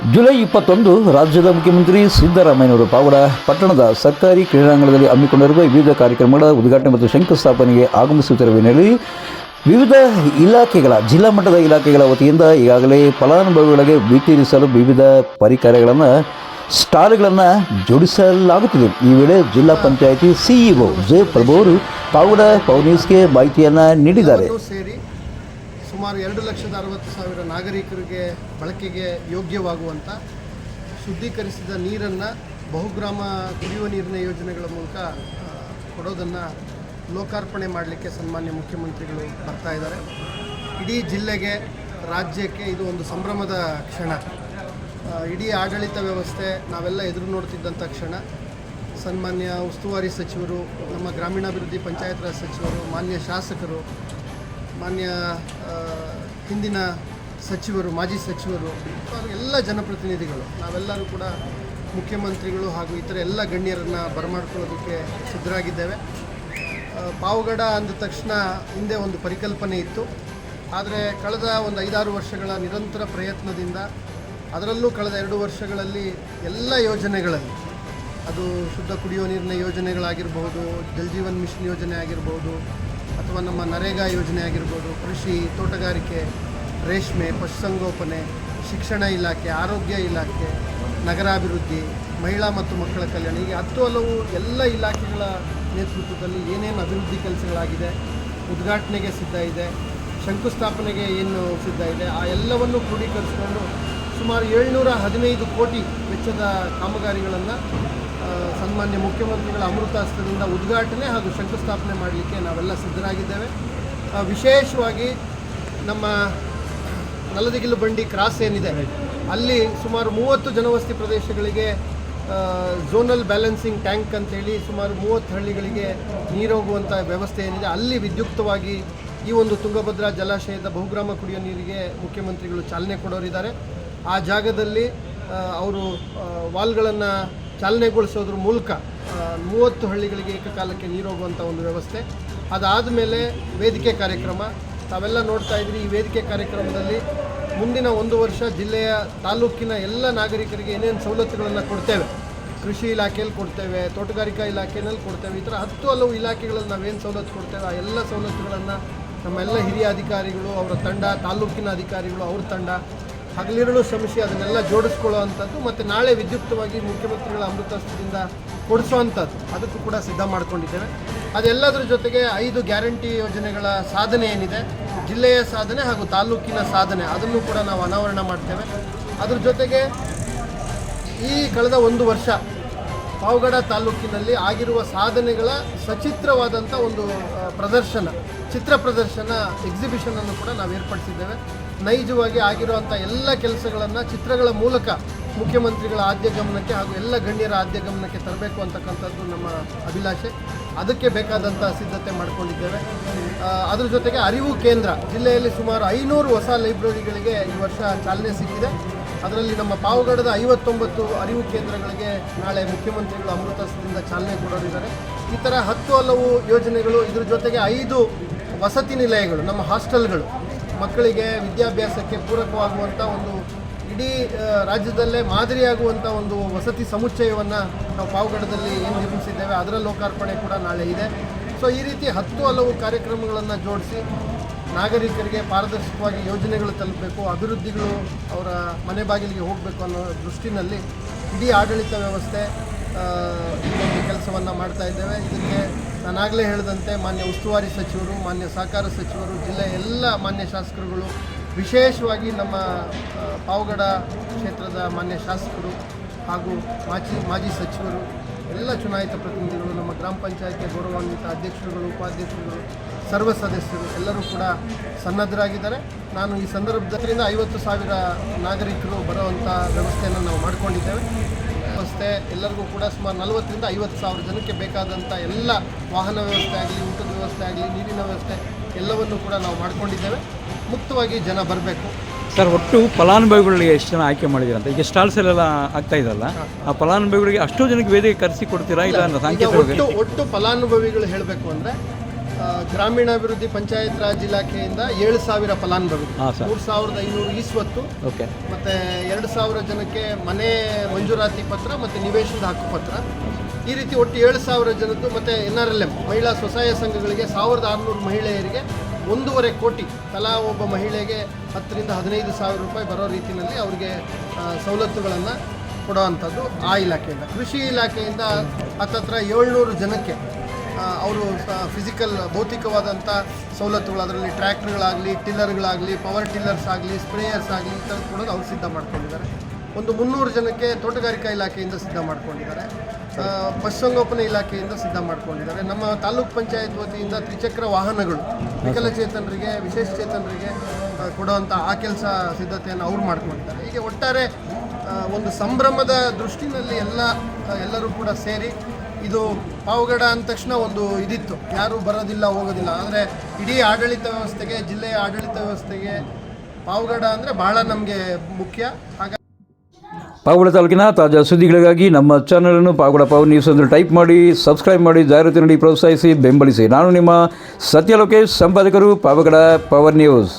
July 21 ರಾಜ್ಯದ ಮುಖ್ಯಮಂತ್ರಿ ಸಿದ್ದರಾಮಯ್ಯನವರು ಪಾವಗಡ ಪಟ್ಟಣದ ಸರ್ಕಾರಿ ಕ್ರೀಡಾಂಗಣದಲ್ಲಿ ಹಮ್ಮಿಕೊಂಡಿರುವ ವಿವಿಧ ಕಾರ್ಯಕ್ರಮಗಳ ಉದ್ಘಾಟನೆ ಮತ್ತು ಶಂಕುಸ್ಥಾಪನೆಗೆ ಆಗಮಿಸುತ್ತಿರುವ ಹಿನ್ನೆಲೆಯಲ್ಲಿ ವಿವಿಧ ಇಲಾಖೆಗಳ ಜಿಲ್ಲಾ ಮಟ್ಟದ ಇಲಾಖೆಗಳ ವತಿಯಿಂದ ಈಗಾಗಲೇ ಫಲಾನುಭವಿಗಳಿಗೆ ವಿತರಿಸಲು ವಿವಿಧ ಪರಿಕರಗಳನ್ನು ಸ್ಟಾಲ್ಗಳನ್ನು ಜೋಡಿಸಲಾಗುತ್ತಿದೆ. ಈ ವೇಳೆ ಜಿಲ್ಲಾ ಪಂಚಾಯಿತಿ ಸಿಇಒ ಜೆ ಪ್ರಭು ಅವರು ಪಾವಗಡ ಪೌನೀಸ್ಗೆ ಮಾಹಿತಿಯನ್ನು ನೀಡಿದ್ದಾರೆ. ಸುಮಾರು 2,60,000 ನಾಗರಿಕರಿಗೆ ಬಳಕೆಗೆ ಯೋಗ್ಯವಾಗುವಂಥ ಶುದ್ಧೀಕರಿಸಿದ ನೀರನ್ನು ಬಹುಗ್ರಾಮ ಕುಡಿಯುವ ನೀರಿನ ಯೋಜನೆಗಳ ಮೂಲಕ ಕೊಡೋದನ್ನು ಲೋಕಾರ್ಪಣೆ ಮಾಡಲಿಕ್ಕೆ ಸನ್ಮಾನ್ಯ ಮುಖ್ಯಮಂತ್ರಿಗಳು ಬರ್ತಾ ಇದ್ದಾರೆ. ಇಡೀ ಜಿಲ್ಲೆಗೆ, ರಾಜ್ಯಕ್ಕೆ ಇದು ಒಂದು ಸಂಭ್ರಮದ ಕ್ಷಣ. ಇಡೀ ಆಡಳಿತ ವ್ಯವಸ್ಥೆ ನಾವೆಲ್ಲ ಎದುರು ನೋಡ್ತಿದ್ದಂಥ ಕ್ಷಣ. ಸನ್ಮಾನ್ಯ ಉಸ್ತುವಾರಿ ಸಚಿವರು, ನಮ್ಮ ಗ್ರಾಮೀಣಾಭಿವೃದ್ಧಿ ಪಂಚಾಯತ್ ರಾಜ್ ಸಚಿವರು, ಮಾನ್ಯ ಶಾಸಕರು, ಮಾನ್ಯ ಹಿಂದಿನ ಸಚಿವರು, ಮಾಜಿ ಸಚಿವರು, ಎಲ್ಲ ಜನಪ್ರತಿನಿಧಿಗಳು ನಾವೆಲ್ಲರೂ ಕೂಡ ಮುಖ್ಯಮಂತ್ರಿಗಳು ಹಾಗೂ ಇತರ ಎಲ್ಲ ಗಣ್ಯರನ್ನು ಬರಮಾಡ್ಕೊಳ್ಳೋದಕ್ಕೆ ಸಿದ್ಧರಾಗಿದ್ದೇವೆ. ಪಾವಗಡ ಅಂದ ತಕ್ಷಣ ಹಿಂದೆ ಒಂದು ಪರಿಕಲ್ಪನೆ ಇತ್ತು. ಆದರೆ ಕಳೆದ ಒಂದು 5-6 ವರ್ಷಗಳ ನಿರಂತರ ಪ್ರಯತ್ನದಿಂದ, ಅದರಲ್ಲೂ ಕಳೆದ 2 ವರ್ಷಗಳಲ್ಲಿ ಎಲ್ಲ ಯೋಜನೆಗಳಲ್ಲಿ, ಅದು ಶುದ್ಧ ಕುಡಿಯುವ ನೀರಿನ ಯೋಜನೆಗಳಾಗಿರ್ಬೋದು, ಜಲ್ ಜೀವನ್ ಮಿಷನ್ ಯೋಜನೆ ಆಗಿರ್ಬೋದು, ಅಥವಾ ನಮ್ಮ ನರೇಗಾ ಯೋಜನೆ ಆಗಿರ್ಬೋದು, ಕೃಷಿ, ತೋಟಗಾರಿಕೆ, ರೇಷ್ಮೆ, ಪಶುಸಂಗೋಪನೆ, ಶಿಕ್ಷಣ ಇಲಾಖೆ, ಆರೋಗ್ಯ ಇಲಾಖೆ, ನಗರಾಭಿವೃದ್ಧಿ, ಮಹಿಳಾ ಮತ್ತು ಮಕ್ಕಳ ಕಲ್ಯಾಣ, ಹೀಗೆ 10 ಹಲವು ಎಲ್ಲ ಇಲಾಖೆಗಳ ನೇತೃತ್ವದಲ್ಲಿ ಏನೇನು ಅಭಿವೃದ್ಧಿ ಕೆಲಸಗಳಾಗಿದೆ, ಉದ್ಘಾಟನೆಗೆ ಸಿದ್ಧ ಇದೆ, ಶಂಕುಸ್ಥಾಪನೆಗೆ ಏನು ಸಿದ್ಧ ಇದೆ, ಆ ಎಲ್ಲವನ್ನು ಕ್ರೋಢೀಕರಿಸಿಕೊಂಡು ಸುಮಾರು 715 ಕೋಟಿ ವೆಚ್ಚದ ಕಾಮಗಾರಿಗಳನ್ನು ಸನ್ಮಾನ್ಯ ಮುಖ್ಯಮಂತ್ರಿಗಳ ಅಮೃತಾಸ್ತ್ರದಿಂದ ಉದ್ಘಾಟನೆ ಹಾಗೂ ಶಂಕುಸ್ಥಾಪನೆ ಮಾಡಲಿಕ್ಕೆ ನಾವೆಲ್ಲ ಸಿದ್ಧರಾಗಿದ್ದೇವೆ. ವಿಶೇಷವಾಗಿ ನಮ್ಮ ನಲದಿಗಿಲು ಬಂಡಿ ಕ್ರಾಸ್ ಏನಿದೆ, ಅಲ್ಲಿ ಸುಮಾರು 30 ಜನವಸತಿ ಪ್ರದೇಶಗಳಿಗೆ ಝೋನಲ್ ಬ್ಯಾಲೆನ್ಸಿಂಗ್ ಟ್ಯಾಂಕ್ ಅಂತೇಳಿ ಸುಮಾರು 30 ಹಳ್ಳಿಗಳಿಗೆ ನೀರೋಗುವಂಥ ವ್ಯವಸ್ಥೆ ಏನಿದೆ, ಅಲ್ಲಿ ವಿದ್ಯುಕ್ತವಾಗಿ ಈ ಒಂದು ತುಂಗಭದ್ರಾ ಜಲಾಶಯದ ಬಹುಗ್ರಾಮ ಕುಡಿಯೋ ನೀರಿಗೆ ಮುಖ್ಯಮಂತ್ರಿಗಳು ಚಾಲನೆ ಕೊಡೋರಿದ್ದಾರೆ. ಆ ಜಾಗದಲ್ಲಿ ಅವರು ವಾಲ್ಗಳನ್ನು ಚಾಲನೆಗೊಳಿಸೋದ್ರ ಮೂಲಕ 30 ಹಳ್ಳಿಗಳಿಗೆ ಏಕಕಾಲಕ್ಕೆ ನೀರೋಗುವಂಥ ಒಂದು ವ್ಯವಸ್ಥೆ. ಅದಾದ ಮೇಲೆ ವೇದಿಕೆ ಕಾರ್ಯಕ್ರಮ ತಾವೆಲ್ಲ ನೋಡ್ತಾ ಇದ್ರಿ. ಈ ವೇದಿಕೆ ಕಾರ್ಯಕ್ರಮದಲ್ಲಿ ಮುಂದಿನ 1 ವರ್ಷ ಜಿಲ್ಲೆಯ ತಾಲೂಕಿನ ಎಲ್ಲ ನಾಗರಿಕರಿಗೆ ಏನೇನು ಸವಲತ್ತುಗಳನ್ನು ಕೊಡ್ತೇವೆ, ಕೃಷಿ ಇಲಾಖೆಯಲ್ಲಿ ಕೊಡ್ತೇವೆ, ತೋಟಗಾರಿಕಾ ಇಲಾಖೆಯಲ್ಲಿ ಕೊಡ್ತೇವೆ, ಈ ಥರ 10 ಹಲವು ಇಲಾಖೆಗಳಲ್ಲಿ ನಾವೇನು ಸವಲತ್ತು ಕೊಡ್ತೇವೆ ಆ ಎಲ್ಲ ಸವಲತ್ತುಗಳನ್ನು ನಮ್ಮೆಲ್ಲ ಹಿರಿಯ ಅಧಿಕಾರಿಗಳು, ಅವರ ತಂಡ, ತಾಲೂಕಿನ ಅಧಿಕಾರಿಗಳು, ಅವ್ರ ತಂಡ ಹಗಲಿರುಳು ಶ್ರಮಿಸಿ ಅದನ್ನೆಲ್ಲ ಜೋಡಿಸ್ಕೊಳ್ಳೋ ಅಂಥದ್ದು, ಮತ್ತು ನಾಳೆ ವಿದ್ಯುಕ್ತವಾಗಿ ಮುಖ್ಯಮಂತ್ರಿಗಳ ಅಮೃತಾಸ್ತ್ರದಿಂದ ಕೊಡಿಸೋವಂಥದ್ದು, ಅದಕ್ಕೂ ಕೂಡ ಸಿದ್ಧ ಮಾಡ್ಕೊಂಡಿದ್ದೇವೆ. ಅದೆಲ್ಲದರ ಜೊತೆಗೆ 5 ಗ್ಯಾರಂಟಿ ಯೋಜನೆಗಳ ಸಾಧನೆ ಏನಿದೆ, ಜಿಲ್ಲೆಯ ಸಾಧನೆ ಹಾಗೂ ತಾಲೂಕಿನ ಸಾಧನೆ, ಅದನ್ನು ಕೂಡ ನಾವು ಅನಾವರಣ ಮಾಡ್ತೇವೆ. ಅದ್ರ ಜೊತೆಗೆ ಈ ಕಳೆದ 1 ವರ್ಷ ಪಾವಗಡ ತಾಲೂಕಿನಲ್ಲಿ ಆಗಿರುವ ಸಾಧನೆಗಳ ಸಚಿತ್ರವಾದಂಥ ಒಂದು ಪ್ರದರ್ಶನ, ಚಿತ್ರ ಪ್ರದರ್ಶನ, ಎಕ್ಸಿಬಿಷನನ್ನು ಕೂಡ ನಾವು ಏರ್ಪಡಿಸಿದ್ದೇವೆ. ನೈಜವಾಗಿ ಆಗಿರುವಂಥ ಎಲ್ಲ ಕೆಲಸಗಳನ್ನು ಚಿತ್ರಗಳ ಮೂಲಕ ಮುಖ್ಯಮಂತ್ರಿಗಳ ಆದ್ಯ ಗಮನಕ್ಕೆ ಹಾಗೂ ಎಲ್ಲ ಗಣ್ಯರ ಆದ್ಯ ಗಮನಕ್ಕೆ ತರಬೇಕು ಅಂತಕ್ಕಂಥದ್ದು ನಮ್ಮ ಅಭಿಲಾಷೆ. ಅದಕ್ಕೆ ಬೇಕಾದಂಥ ಸಿದ್ಧತೆ ಮಾಡಿಕೊಂಡಿದ್ದೇವೆ. ಅದ್ರ ಜೊತೆಗೆ ಅರಿವು ಕೇಂದ್ರ, ಜಿಲ್ಲೆಯಲ್ಲಿ ಸುಮಾರು 500 ಹೊಸ ಲೈಬ್ರರಿಗಳಿಗೆ ಈ ವರ್ಷ ಚಾಲನೆ ಸಿಕ್ಕಿದೆ. ಅದರಲ್ಲಿ ನಮ್ಮ ಪಾವಗಡದ 59 ಅರಿವು ಕೇಂದ್ರಗಳಿಗೆ ನಾಳೆ ಮುಖ್ಯಮಂತ್ರಿಗಳು ಅಮೃತಾಸ್ತ್ರದಿಂದ ಚಾಲನೆ ಕೊಡೋರಿದ್ದಾರೆ. ಈ ಥರ 10 ಹಲವು ಯೋಜನೆಗಳು, ಇದ್ರ ಜೊತೆಗೆ 5 ವಸತಿ ನಿಲಯಗಳು, ನಮ್ಮ ಹಾಸ್ಟೆಲ್ಗಳು, ಮಕ್ಕಳಿಗೆ ವಿದ್ಯಾಭ್ಯಾಸಕ್ಕೆ ಪೂರಕವಾಗುವಂಥ ಒಂದು ಇಡೀ ರಾಜ್ಯದಲ್ಲೇ ಮಾದರಿಯಾಗುವಂಥ ಒಂದು ವಸತಿ ಸಮುಚ್ಚಯವನ್ನು ನಾವು ಪಾವಗಡದಲ್ಲಿ ಏನು ನಿರ್ಮಿಸಿದ್ದೇವೆ ಅದರ ಲೋಕಾರ್ಪಣೆ ಕೂಡ ನಾಳೆ ಇದೆ. ಸೊ ಈ ರೀತಿ 10 ಹಲವು ಕಾರ್ಯಕ್ರಮಗಳನ್ನು ಜೋಡಿಸಿ ನಾಗರಿಕರಿಗೆ ಪಾರದರ್ಶಕವಾಗಿ ಯೋಜನೆಗಳು ತಲುಪಬೇಕು, ಅಭಿವೃದ್ಧಿಗಳು ಅವರ ಮನೆ ಬಾಗಿಲಿಗೆ ಹೋಗಬೇಕು ಅನ್ನೋ ದೃಷ್ಟಿನಲ್ಲಿ ಇಡೀ ಆಡಳಿತ ವ್ಯವಸ್ಥೆ ಈ ಒಂದು ಕೆಲಸವನ್ನು ಮಾಡ್ತಾ ಇದ್ದೇವೆ. ಇದಕ್ಕೆ ನಾನಾಗಲೇ ಹೇಳಿದಂತೆ ಮಾನ್ಯ ಉಸ್ತುವಾರಿ ಸಚಿವರು, ಮಾನ್ಯ ಸಹಕಾರ ಸಚಿವರು, ಜಿಲ್ಲೆಯ ಎಲ್ಲ ಮಾನ್ಯ ಶಾಸಕರುಗಳು, ವಿಶೇಷವಾಗಿ ನಮ್ಮ ಪಾವಗಡ ಕ್ಷೇತ್ರದ ಮಾನ್ಯ ಶಾಸಕರು ಹಾಗೂ ಮಾಜಿ ಸಚಿವರು, ಎಲ್ಲ ಚುನಾಯಿತ ಪ್ರತಿನಿಧಿಗಳು, ನಮ್ಮ ಗ್ರಾಮ ಪಂಚಾಯತ್ಗೆ ಗೌರವಾನ್ವಿತ ಅಧ್ಯಕ್ಷರುಗಳು, ಉಪಾಧ್ಯಕ್ಷರುಗಳು, ಸರ್ವ ಸದಸ್ಯರು ಎಲ್ಲರೂ ಕೂಡ ಸನ್ನದ್ಧರಾಗಿದ್ದಾರೆ. ನಾನು ಈ ಸಂದರ್ಭದಿಂದ 50,000 ನಾಗರಿಕರು ಬರುವಂಥ ವ್ಯವಸ್ಥೆಯನ್ನು ನಾವು ಮಾಡಿಕೊಂಡಿದ್ದೇವೆ. ವ್ಯವಸ್ಥೆ ಎಲ್ಲರಿಗೂ ಕೂಡ ಸುಮಾರು 40,000 ರಿಂದ 50,000 ಜನಕ್ಕೆ ಬೇಕಾದಂಥ ಎಲ್ಲ ವಾಹನ ವ್ಯವಸ್ಥೆ ಆಗಲಿ, ಊಟದ ವ್ಯವಸ್ಥೆ ಆಗಲಿ, ನೀರಿನ ವ್ಯವಸ್ಥೆ ಎಲ್ಲವನ್ನು ಕೂಡ ನಾವು ಮಾಡಿಕೊಂಡಿದ್ದೇವೆ. ಮುಕ್ತವಾಗಿ ಜನ ಬರಬೇಕು. ಸರ್, ಒಟ್ಟು ಫಲಾನುಭವಿಗಳಿಗೆ ಎಷ್ಟು ಜನ ಆಯ್ಕೆ ಮಾಡಿದ್ದೀರಾ ಅಂತ? ಈಗ ಸ್ಟಾಲ್ಸ್ ಎಲ್ಲ ಆಗ್ತಾ ಇದಲ್ಲ, ಆ ಫಲಾನುಭವಿಗಳಿಗೆ ಅಷ್ಟೋ ಜನಕ್ಕೆ ವೇದಿಕೆ ಕರೆಸಿ ಕೊಡ್ತೀರಾ? ಇಲ್ಲ ಒಟ್ಟು ಫಲಾನುಭವಿಗಳು ಹೇಳಬೇಕು ಅಂದರೆ ಗ್ರಾಮೀಣಾಭಿವೃದ್ಧಿ ಪಂಚಾಯತ್ ರಾಜ್ ಇಲಾಖೆಯಿಂದ 7,000 ಫಲಾನುಭವಿಗಳು, ಹಾಂ ಸರ್. 3,500 ಈಸ್ವತ್ತು ಓಕೆ. ಮತ್ತು 2,000 ಜನಕ್ಕೆ ಮನೆ ಮಂಜೂರಾತಿ ಪತ್ರ ಮತ್ತು ನಿವೇಶನದ ಹಕ್ಕುಪತ್ರ. ಈ ರೀತಿ ಒಟ್ಟು 7,000 ಜನದ್ದು ಮತ್ತು NRLM ಮಹಿಳಾ ಸ್ವಸಹಾಯ ಸಂಘಗಳಿಗೆ 1,600 ಮಹಿಳೆಯರಿಗೆ 1.5 ಕೋಟಿ ತಲಾ ಒಬ್ಬ ಮಹಿಳೆಗೆ 10,000 ರಿಂದ 15,000 ರೂಪಾಯಿ ಬರೋ ರೀತಿಯಲ್ಲಿ ಅವರಿಗೆ ಸವಲತ್ತುಗಳನ್ನು ಕೊಡೋವಂಥದ್ದು ಆ ಇಲಾಖೆಯಿಂದ. ಕೃಷಿ ಇಲಾಖೆಯಿಂದ ಹತ್ತತ್ರ 700 ಜನಕ್ಕೆ ಅವರು ಫಿಸಿಕಲ್ ಭೌತಿಕವಾದಂಥ ಸವಲತ್ತುಗಳು, ಅದರಲ್ಲಿ ಟ್ರ್ಯಾಕ್ಟರ್ಗಳಾಗಲಿ, ಟಿಲ್ಲರ್ಗಳಾಗಲಿ, ಪವರ್ ಟಿಲ್ಲರ್ಸ್ ಆಗಲಿ, ಸ್ಪ್ರೇಯರ್ಸ್ ಆಗಲಿ ಈ ಥರದ್ದು ಕೊಡೋದು ಅವ್ರು ಸಿದ್ಧ ಮಾಡ್ಕೊಂಡಿದ್ದಾರೆ. ಒಂದು 300 ಜನಕ್ಕೆ ತೋಟಗಾರಿಕಾ ಇಲಾಖೆಯಿಂದ ಸಿದ್ಧ ಮಾಡ್ಕೊಂಡಿದ್ದಾರೆ. ಪಶುಸಂಗೋಪನೆ ಇಲಾಖೆಯಿಂದ ಸಿದ್ಧ ಮಾಡ್ಕೊಂಡಿದ್ದಾರೆ. ನಮ್ಮ ತಾಲೂಕ್ ಪಂಚಾಯತ್ ವತಿಯಿಂದ ತ್ರಿಚಕ್ರ ವಾಹನಗಳು ವಿಕಲಚೇತನರಿಗೆ, ವಿಶೇಷಚೇತನರಿಗೆ ಕೊಡುವಂಥ ಆ ಕೆಲಸ ಸಿದ್ಧತೆಯನ್ನು ಅವ್ರು ಮಾಡ್ಕೊಂಡಿದ್ದಾರೆ. ಹೀಗೆ ಒಟ್ಟಾರೆ ಒಂದು ಸಂಭ್ರಮದ ದೃಷ್ಟಿನಲ್ಲಿ ಎಲ್ಲರೂ ಕೂಡ ಸೇರಿ, ಇದು ಪಾವಗಡ ಅಂದ ತಕ್ಷಣ ಒಂದು ಇದಿತ್ತು, ಯಾರೂ ಬರೋದಿಲ್ಲ ಹೋಗೋದಿಲ್ಲ. ಆದರೆ ಇಡೀ ಆಡಳಿತ ವ್ಯವಸ್ಥೆಗೆ, ಜಿಲ್ಲೆಯ ಆಡಳಿತ ವ್ಯವಸ್ಥೆಗೆ ಪಾವಗಡ ಅಂದರೆ ಬಹಳ ನಮಗೆ ಮುಖ್ಯ. ಹಾಗಾಗಿ ಪಾವಗಡ ತಾಲೂಕಿನ ತಾಜಾ ಸುದ್ದಿಗಳಿಗಾಗಿ ನಮ್ಮ ಚಾನಲನ್ನು ಪಾವಗಡ ಪವರ್ ನ್ಯೂಸ್ ಎಂದು ಟೈಪ್ ಮಾಡಿ, ಸಬ್ಸ್ಕ್ರೈಬ್ ಮಾಡಿ, ಜಾಹೀರಾತು ನೀಡಿ ಪ್ರೋತ್ಸಾಹಿಸಿ, ಬೆಂಬಲಿಸಿ. ನಾನು ನಿಮ್ಮ ಸತ್ಯ ಲೋಕೇಶ್, ಸಂಪಾದಕರು, ಪಾವಗಡ ಪವರ್ ನ್ಯೂಸ್.